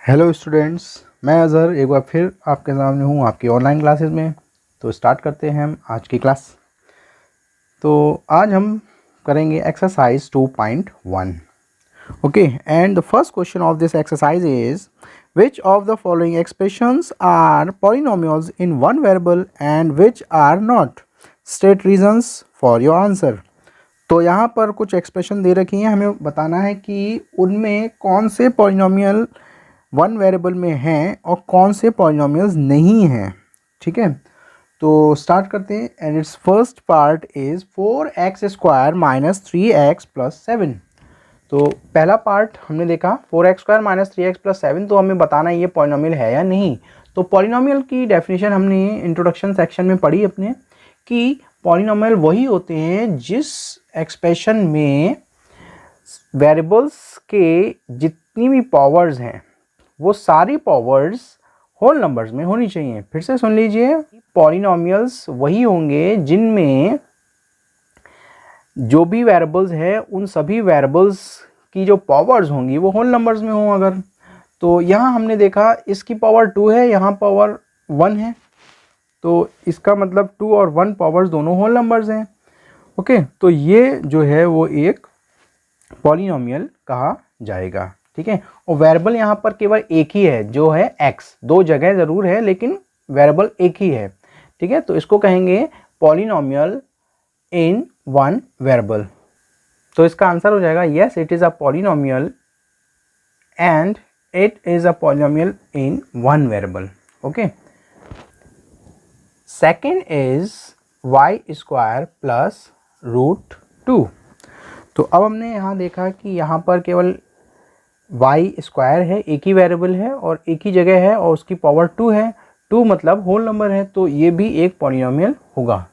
Hello students, मैं अज़हर एक बार फिर आपके सामने हूँ आपकी ऑनलाइन क्लासेस में। तो स्टार्ट करते हैं हम आज की क्लास। तो आज हम करेंगे exercise 2.1। Okay, and the first question of this exercise is which of the following expressions are polynomials in one variable and which are not. State reasons for your answer. तो यहाँ पर कुछ एक्सप्रेशन दे रखी हैं, हमें बताना है कि उनमें कौन से पॉलिनोमियल वन वेरिएबल में हैं और कौन से पॉलिनोमियल्स नहीं हैं। ठीक है, तो स्टार्ट करते हैं। And it's first part is 4x² minus 3x plus 7। तो पहला पार्ट हमने देखा 4x² माइनस 3x प्लस 7, तो हमें बताना है ये पॉलिनोमियल है या नहीं। तो पॉलिनोमियल की डेफिनेशन हमने इंट्रोडक्शन सेक्शन में पढ़ी अपने कि पॉलिनोमियल वही होते हैं जिस एक्सप्रेशन में वेरिएबल्स के जितनी भी पावर्स हैं वो सारी पावर्स होल नंबर्स में होनी चाहिए। फिर से सुन लीजिए, पॉलिनोमियल्स वही होंगे जिनमें जो भी वेरिएबल्स है उन सभी वेरिएबल्स की जो पावर्स होंगी वो होल नंबर्स में हों। अगर तो यहाँ हमने देखा इसकी पावर 2 है, यहाँ पावर 1 है, तो इसका मतलब 2 और 1 पावर्स दोनों होल नंबर्स हैं। ओके, तो ये जो है वो एक पॉलिनोमियल कहा जाएगा। ठीक है, और वेरिएबल यहाँ पर केवल एक ही है जो है x। दो जगह ज़रूर है लेकिन वेरिएबल एक ही है। ठीक है, तो इसको कहेंगे पॉलिनोमियल इन वन वेरिएबल। तो इसका आंसर हो जाएगा yes, it is a polynomial and it is a polynomial in one variable. Okay, second is y² plus √2। तो अब हमने यहाँ देखा कि यहाँ पर केवल y² है, एक ही वेरिएबल है और एक ही जगह है और उसकी पावर 2 है। 2 मतलब होल नंबर है, तो ये भी एक पॉलिनोमियल होगा।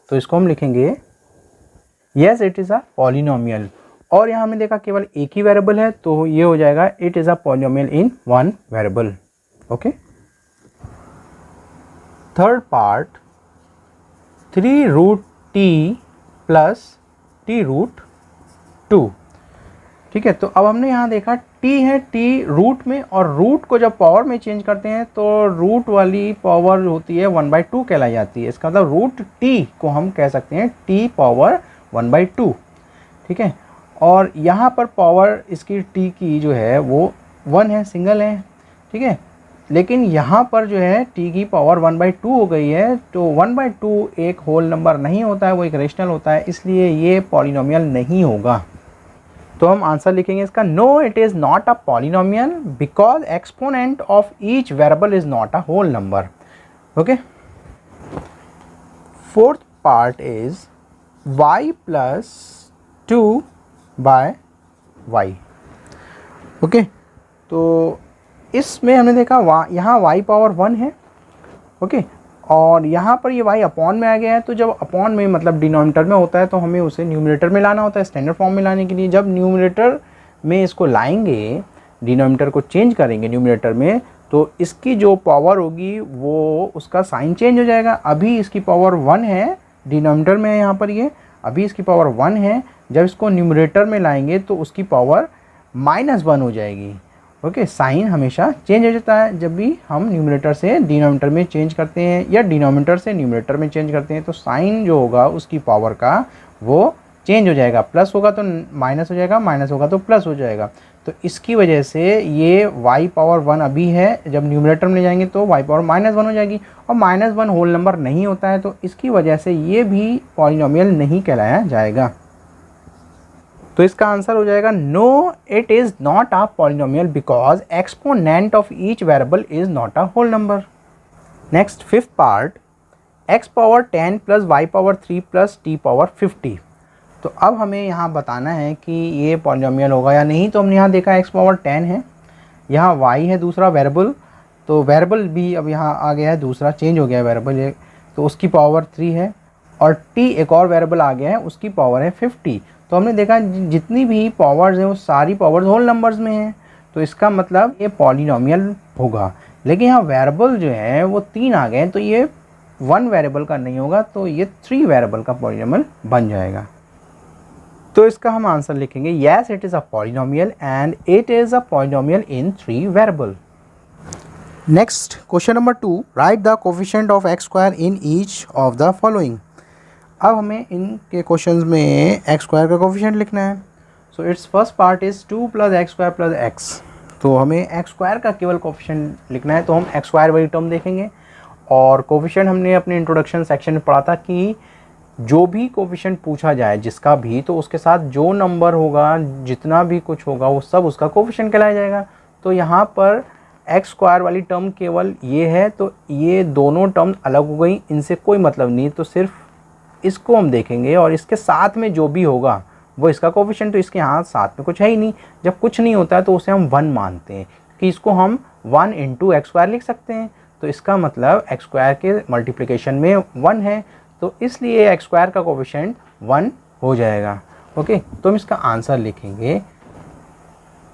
तो इसको हम लिखेंगे yes, it is a polynomial. और यहाँ हमने देखा केवल एक ही वेरिएबल है, तो ये हो जाएगा it is a polynomial in one variable. Okay, third part 3√t plus t√2। ठीक है, तो अब हमने यहाँ देखा t है, t रूट में, और रूट को जब पावर में चेंज करते हैं तो रूट वाली पावर होती है 1/2 कहलाई जाती है। इसका मतलब रूट t को हम कह सकते हैं t पावर 1/2। ठीक है, और यहाँ पर पावर इसकी t की जो है वो 1 है, सिंगल है। ठीक है, लेकिन यहाँ पर जो है t की पावर 1/2 हो गई है, तो 1/2 एक होल नंबर नहीं होता है, वो एक रेशनल होता है, इसलिए ये पॉलिनोमियल नहीं होगा। तो हम आंसर लिखेंगे इसका no, it is not a polynomial because exponent of each variable is not a whole number. Okay, fourth part is y plus 2/y। Okay, तो इसमें हमने देखा यहाँ y पावर 1 है। ओके, और यहाँ पर ये y अपॉन में आ गया है, तो जब अपॉन में मतलब डिनोमिनेटर में होता है तो हमें उसे न्यूमरेटर में लाना होता है स्टैंडर्ड फॉर्म में लाने के लिए। जब न्यूमरेटर में इसको लाएंगे, डिनोमिनेटर को चेंज करेंगे न्यूमरेटर में, तो इसकी जो पावर होगी वो उसका साइन चेंज हो जाएगा। अभी इसकी पावर 1 है, डिनोमिनेटर में है यहाँ पर ये, अभी इसकी पावर 1 है। जब इसको न्यूमरेटर में लाएंगे तो उसकी पावर -1 हो जाएगी। ओके, साइन हमेशा चेंज हो जाता है जब भी हम न्यूमरेटर से डिनोमिनेटर में चेंज करते हैं या डिनोमिनेटर से न्यूमरेटर में चेंज करते हैं, तो साइन जो होगा उसकी पावर का वो चेंज हो जाएगा। प्लस होगा तो माइनस हो जाएगा, माइनस होगा तो प्लस हो जाएगा। तो इसकी वजह से ये y पावर 1 अभी है, जब न्यूमरेटर में ले जाएंगे तो y पावर -1 हो जाएगी, और -1 होल नंबर नहीं होता है, तो इसकी वजह से ये भी पॉलिनोमियल नहीं कहलाया जाएगा। तो इसका आंसर हो जाएगा no, it is not a polynomial because exponent of each variable is not a whole number. Next fifth part x power 10 plus y power 3 plus t power 50। तो अब हमें यहाँ बताना है कि ये पॉलिनोमियल होगा या नहीं। तो हमने यहाँ देखा x पावर 10 है, यहाँ y है दूसरा वेरिएबल, तो वेरिएबल भी अब यहाँ आ गया है, दूसरा चेंज हो गया है वेरिएबल ये, तो उसकी पावर 3 है, और t एक और वेरिएबल आ गया है, उसकी पावर है 50। तो हमने देखा जितनी भी पावर्स हैं वो सारी पावर्स होल नंबर्स में हैं, तो इसका मतलब ये पॉलिनोमियल होगा। लेकिन यहाँ वेरिएबल जो है वो 3 आ गए, तो ये 1 वेरिएबल का नहीं होगा, तो ये 3 वेरिएबल का पॉलिनोमियल बन जाएगा। तो इसका हम आंसर लिखेंगे yes, it is a polynomial and it is a polynomial in 3 variable. Next question number 2, right the coefficient of x square in each of the following. अब हमें इनके क्वेश्चंस में एक्स स्क्वायर का कोफिशिएंट लिखना है। So it's first part is 2 + x² + x। तो हमें x square का केवल कोफिशिएंट लिखना है, तो हम एक्स स्क्वायर वाली टर्म देखेंगे। और कोफिशिएंट हमने अपने इंट्रोडक्शन सेक्शन में पढ़ा था कि जो भी कोफिशिएंट पूछा जाए जिसका भी, तो उसके साथ जो नंबर होगा, जितना भी कुछ होगा, वो सब उसका कोफिशिएंट कहलाया जाएगा। तो यहाँ पर एक्स स्क्वायर वाली टर्म केवल ये है, तो ये दोनों टर्म अलग हो गई, इनसे कोई मतलब नहीं। तो सिर्फ इसको हम देखेंगे और इसके साथ में जो भी होगा वो इसका कोफिशिएंट। तो इसके यहाँ साथ में कुछ है ही नहीं। जब कुछ नहीं होता है तो उसे हम 1 मानते हैं कि इसको हम 1 × एक्स स्क्वायर लिख सकते हैं। तो इसका मतलब एक्स स्क्वायर के मल्टीप्लिकेशन में 1 है, तो इसलिए एक्स स्क्वायर का कोफिशिएंट 1 हो जाएगा। ओके, तो हम इसका आंसर लिखेंगे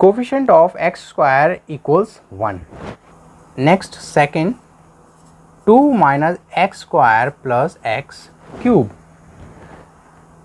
coefficient of x square equals 1। Next second, 2 - x² + x³।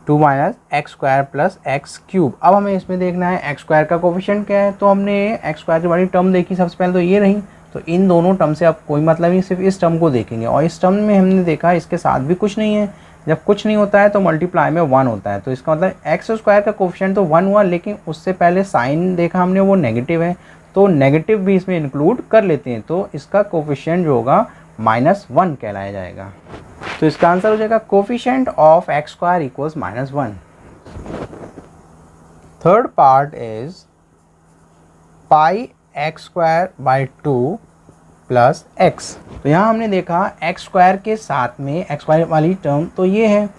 2 - x² + x³। अब हमें इसमें देखना है एक्स स्क्वायर का कोफिशिएंट क्या है। तो हमने एक्स स्क्वायर की वाली टर्म देखी सबसे पहले, तो ये रही। तो इन दोनों टर्म से अब कोई मतलब नहीं, सिर्फ इस टर्म को देखेंगे। और इस टर्म में हमने देखा इसके साथ भी कुछ नहीं है। जब कुछ नहीं होता है तो मल्टीप्लाई में 1 होता है। तो इसका मतलब एक्स स्क्वायर का कोफिशिएंट तो 1 हुआ, लेकिन उससे पहले साइन देखा हमने वो नेगेटिव है, तो नेगेटिव भी इसमें इंक्लूड कर लेते हैं। तो इसका कोफिशिएंट जो होगा -1 कहलाया जाएगा। तो इसका आंसर हो जाएगा coefficient of x square equals -1। Third part is πx² / 2 + x। तो यहाँ हमने देखा एक्स स्क्वायर के साथ में एक्स स्क्वायर वाली टर्म तो ये है,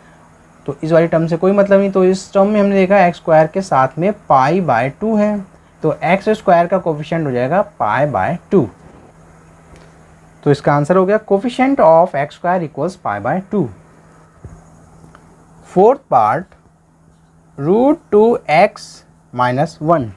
तो इस वाली टर्म से कोई मतलब नहीं। तो इस टर्म में हमने देखा एक्स स्क्वायर के साथ में π/2 है, तो एक्स स्क्वायर का कोफिशिएंट हो जाएगा π/2। तो इसका आंसर हो गया coefficient of x square equals π/2। Fourth part, √2x - 1।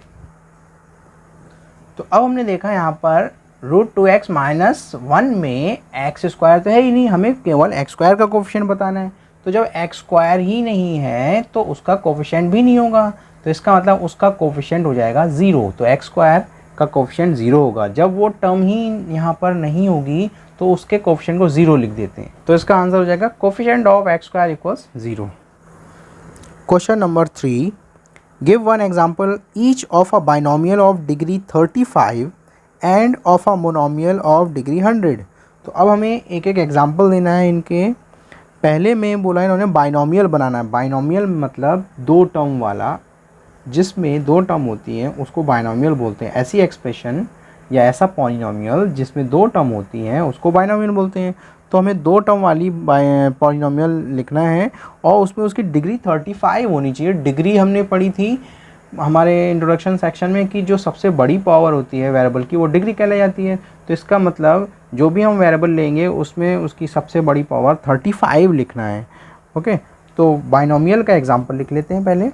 तो अब हमने देखा यहाँ पर √2x - 1 में एक्स स्क्वायर तो है ही नहीं, हमें केवल एक्स स्क्वायर का कोफिशिएंट बताना है। तो जब एक्स स्क्वायर ही नहीं है तो उसका कोफिशिएंट भी नहीं होगा, तो इसका मतलब उसका कोफिशिएंट हो जाएगा 0। तो एक्स स्क्वायर का कोफिशिएंट 0 होगा। जब वो टर्म ही यहाँ पर नहीं होगी तो उसके कोफिशिएंट को 0 लिख देते हैं। तो इसका आंसर हो जाएगा coefficient of x square equals 0। Question number 3, give one example each of a binomial of degree 35 end of a monomial of degree 100। तो अब हमें एक एक एग्जाम्पल देना है इनके। पहले में बोला इन्होंने बाइनोमियल बनाना है। बाइनोमियल मतलब 2 टर्म वाला, जिसमें 2 टर्म होती हैं उसको बाइनोमियल बोलते हैं। ऐसी एक्सप्रेशन या ऐसा पॉलिनोमियल जिसमें 2 टर्म होती हैं उसको बाइनोमियल बोलते हैं। तो हमें 2 टर्म वाली पॉलिनोमियल लिखना है और उसमें उसकी डिग्री 35 होनी चाहिए। डिग्री हमने पढ़ी थी हमारे इंट्रोडक्शन सेक्शन में कि जो सबसे बड़ी पावर होती है वेरिएबल की वो डिग्री कहलाई जाती है। तो इसका मतलब जो भी हम वेरिएबल लेंगे उसमें उसकी सबसे बड़ी पावर 35 लिखना है। ओके, तो बाइनोमियल का एग्जांपल लिख लेते हैं पहले।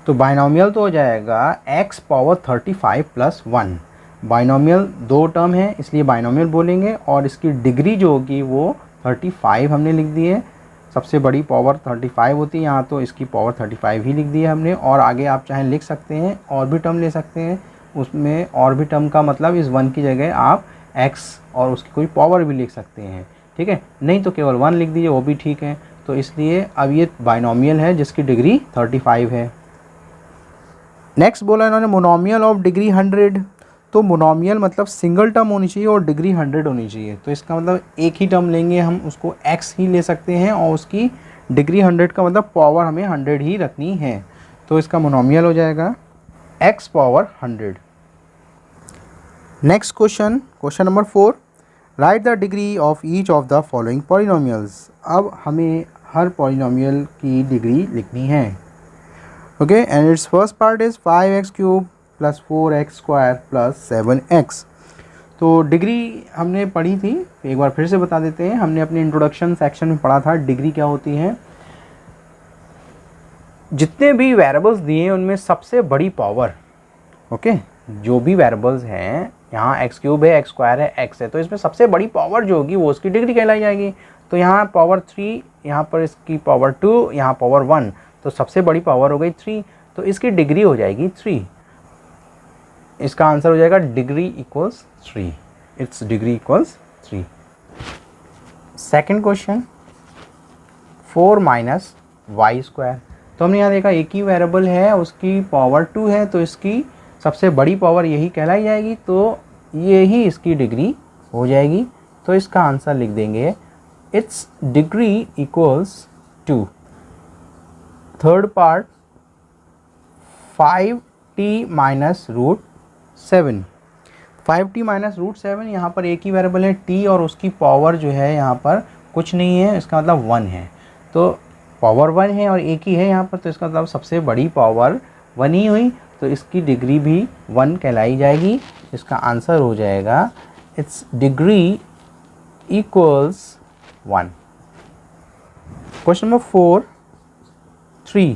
तो बाइनोमियल तो हो जाएगा x⁻35 + 1। बाइनोमियल 2 टर्म है इसलिए बाइनोमियल बोलेंगे, और इसकी डिग्री जो होगी वो 35 हमने लिख दी है। सबसे बड़ी पावर 35 होती है यहाँ, तो इसकी पावर 35 ही लिख दी है हमने। और आगे आप चाहे लिख सकते हैं और भी टर्म ले सकते हैं, उसमें और भी टर्म का मतलब इस 1 की जगह आप x और उसकी कोई पावर भी लिख सकते हैं। ठीक है, नहीं तो केवल 1 लिख दीजिए वो भी ठीक है। तो इसलिए अब ये बाइनोमियल है जिसकी डिग्री 35 है। नेक्स्ट बोला इन्होंने मोनोमियल ऑफ डिग्री 100। तो मोनोमियल मतलब सिंगल टर्म होनी चाहिए और डिग्री 100 होनी चाहिए। तो इसका मतलब एक ही टर्म लेंगे हम, उसको x ही ले सकते हैं और उसकी डिग्री 100 का मतलब पावर हमें 100 ही रखनी है। तो इसका मोनोमियल हो जाएगा x⁻100। Next question, question number 4, right the degree of each of the following polynomials. अब हमें हर पॉलिनोमियल की डिग्री लिखनी है। Okay, and it's first part is 5x³ + 4x² + 7x। तो डिग्री हमने पढ़ी थी, एक बार फिर से बता देते हैं। हमने अपने इंट्रोडक्शन सेक्शन में पढ़ा था डिग्री क्या होती है। जितने भी वेरिएबल्स दिए हैं उनमें सबसे बड़ी पावर, ओके, जो भी वेरिएबल्स हैं, यहाँ x³ है, x² है, x है, तो इसमें सबसे बड़ी पावर जो होगी वो उसकी डिग्री कहलाई जाएगी। तो यहाँ पावर 3, यहाँ पर इसकी पावर 2, यहाँ पावर 1, तो सबसे बड़ी पावर हो गई 3, तो इसकी डिग्री हो जाएगी 3। इसका आंसर हो जाएगा degree equals 3। It's degree equals 3। Second question 4 minus Y square. तो हमने यहाँ देखा एक ही वेरिएबल है, उसकी पावर 2 है, तो इसकी सबसे बड़ी पावर यही कहलाई जाएगी, तो यही इसकी डिग्री हो जाएगी। तो इसका आंसर लिख देंगे it's degree equals 2। Third part 5t minus root 7। 5t minus root 7, यहाँ पर एक ही वेरिएबल है t और उसकी पावर जो है यहाँ पर कुछ नहीं है, इसका मतलब 1 है। तो पावर 1 है और एक ही है यहाँ पर, तो इसका मतलब सबसे बड़ी पावर 1 ही हुई, तो इसकी डिग्री भी 1 कहलाई जाएगी। इसका आंसर हो जाएगा it's degree equals 1। Question number 4 3।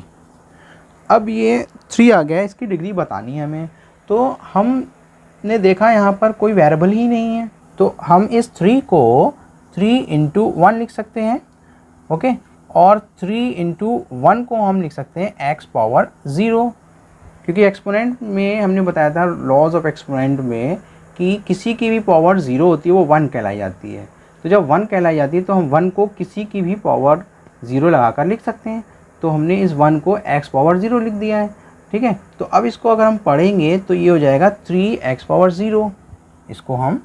अब ये 3 आ गया, इसकी डिग्री बतानी है हमें। तो हमने देखा यहाँ पर कोई वेरिएबल ही नहीं है, तो हम इस 3 को 3 इंटू 1 लिख सकते हैं, ओके। और 3 इंटू 1 को हम लिख सकते हैं x पावर 0, क्योंकि एक्सपोनेंट में हमने बताया था लॉज ऑफ एक्सपोनेंट में कि किसी की भी पावर 0 होती है वो 1 कहलाई जाती है। तो जब 1 कहलाई जाती है तो हम 1 को किसी की भी पावर 0 लगाकर लिख सकते हैं। तो हमने इस 1 को x पावर 0 लिख दिया है, ठीक है। तो अब इसको अगर हम पढ़ेंगे तो ये हो जाएगा 3x पावर 0। इसको हम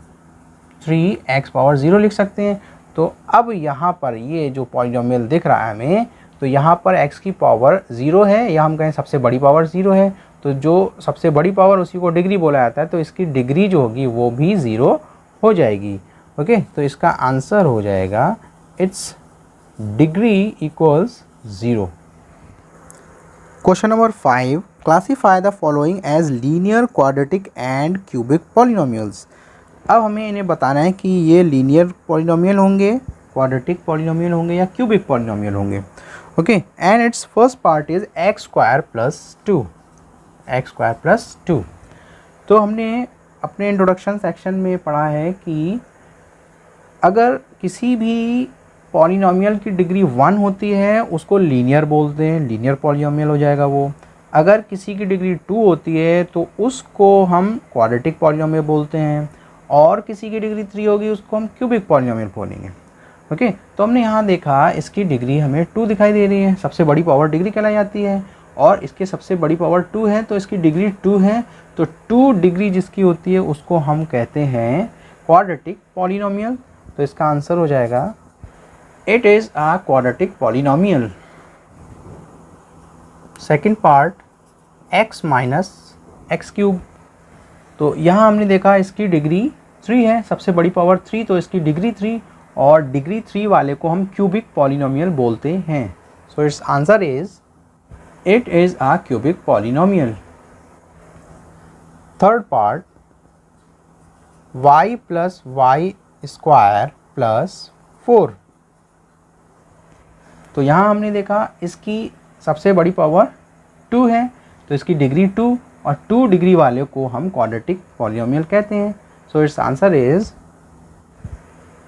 3x पावर 0 लिख सकते हैं। तो अब यहाँ पर ये जो पॉलिनोमियल दिख रहा है हमें, तो यहाँ पर x की पावर 0 है, या हम कहें सबसे बड़ी पावर 0 है, तो जो सबसे बड़ी पावर उसी को डिग्री बोला जाता है, तो इसकी डिग्री जो होगी वो भी 0 हो जाएगी, ओके। तो इसका आंसर हो जाएगा it's degree equals 0। Question number 5 classify the following as linear, quadratic and cubic polynomials. अब हमें इन्हें बताना है कि ये लीनियर पॉलिनोमियल होंगे, क्वाड्रेटिक पॉलिनोमियल होंगे या क्यूबिक पॉलिनोमियल होंगे, okay. And it's first part is X square plus 2, X square plus 2। तो हमने अपने इंट्रोडक्शन सेक्शन में पढ़ा है कि अगर किसी भी पॉलिनोमियल की डिग्री 1 होती है उसको लीनियर बोलते हैं, लीनियर पॉलिनोमियल हो जाएगा वो। अगर किसी की डिग्री 2 होती है तो उसको हम क्वाड्रेटिक पॉलिनोमियल बोलते हैं, और किसी की डिग्री 3 होगी उसको हम क्यूबिक पॉलिनोमियल बोलेंगे, ओके। तो हमने यहाँ देखा इसकी डिग्री हमें 2 दिखाई दे रही है, सबसे बड़ी पावर डिग्री कहलाई जाती है, और इसके सबसे बड़ी पावर 2 है, तो इसकी डिग्री 2 है। तो 2 डिग्री जिसकी होती है उसको हम कहते हैं क्वाड्रेटिक पॉलिनोमियल। तो इसका आंसर हो जाएगा it is a quadratic polynomial. Second part x minus x cube. तो यहाँ हमने देखा इसकी डिग्री 3 है, सबसे बड़ी पावर 3, तो इसकी डिग्री 3, और डिग्री 3 वाले को हम क्यूबिक पॉलिनोमियल बोलते हैं। So its answer is it is a cubic polynomial. Third part y plus Y square plus 4। तो यहाँ हमने देखा इसकी सबसे बड़ी पावर 2 है, तो इसकी डिग्री 2, और 2 डिग्री वाले को हम क्वाड्रेटिक पॉलिनोमियल कहते हैं। So its answer is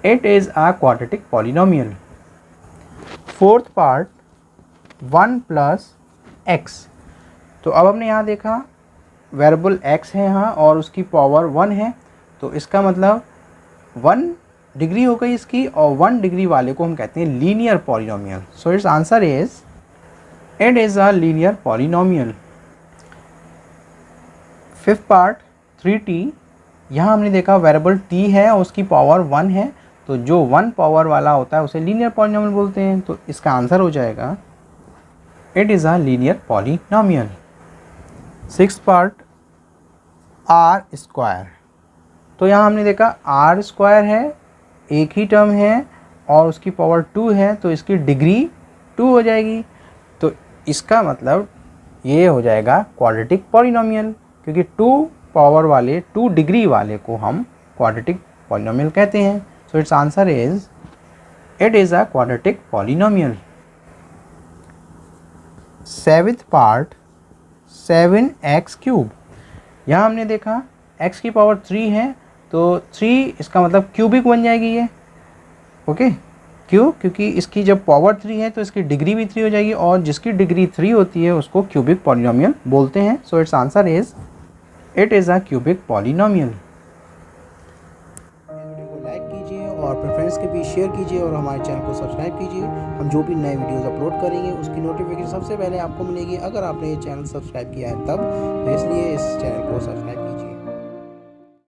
it is a quadratic polynomial. Fourth part 1 plus x. तो अब हमने यहाँ देखा वेरिएबल x है यहाँ और उसकी पावर 1 है, तो इसका मतलब 1 डिग्री हो गई इसकी, और 1 डिग्री वाले को हम कहते हैं linear polynomial. So its answer is it is a linear polynomial. Fifth part 3t। यहाँ हमने देखा वेरिएबल t है और उसकी पावर 1 है, तो जो 1 पावर वाला होता है उसे लीनियर पॉलिनोमियल बोलते हैं। तो इसका आंसर हो जाएगा it is a linear polynomial. Sixth part R square. तो यहाँ हमने देखा आर स्क्वायर है, एक ही टर्म है और उसकी पावर 2 है, तो इसकी डिग्री 2 हो जाएगी। तो इसका मतलब ये हो जाएगा क्वाड्रेटिक पॉलिनोमियल, क्योंकि 2 पावर वाले 2 डिग्री वाले को हम क्वाड्रेटिक पॉलिनोमियल कहते हैं। So its answer is it is a quadratic polynomial. Seventh part 7x cube. यहाँ हमने देखा x की पावर 3 है, तो 3 इसका मतलब क्यूबिक बन जाएगी ये, ओके। क्यों? क्योंकि इसकी जब पावर 3 है तो इसकी डिग्री भी 3 हो जाएगी, और जिसकी डिग्री 3 होती है उसको क्यूबिक पॉलिनोमियल बोलते हैं। So its answer is it is a cubic polynomial. और अपने फ्रेंड्स के बीच शेयर कीजिए और हमारे चैनल को सब्सक्राइब कीजिए। हम जो भी नए वीडियोस अपलोड करेंगे उसकी नोटिफिकेशन सबसे पहले आपको मिलेगी अगर आपने ये चैनल सब्सक्राइब किया है तब, तो इसलिए इस चैनल को सब्सक्राइब कीजिए।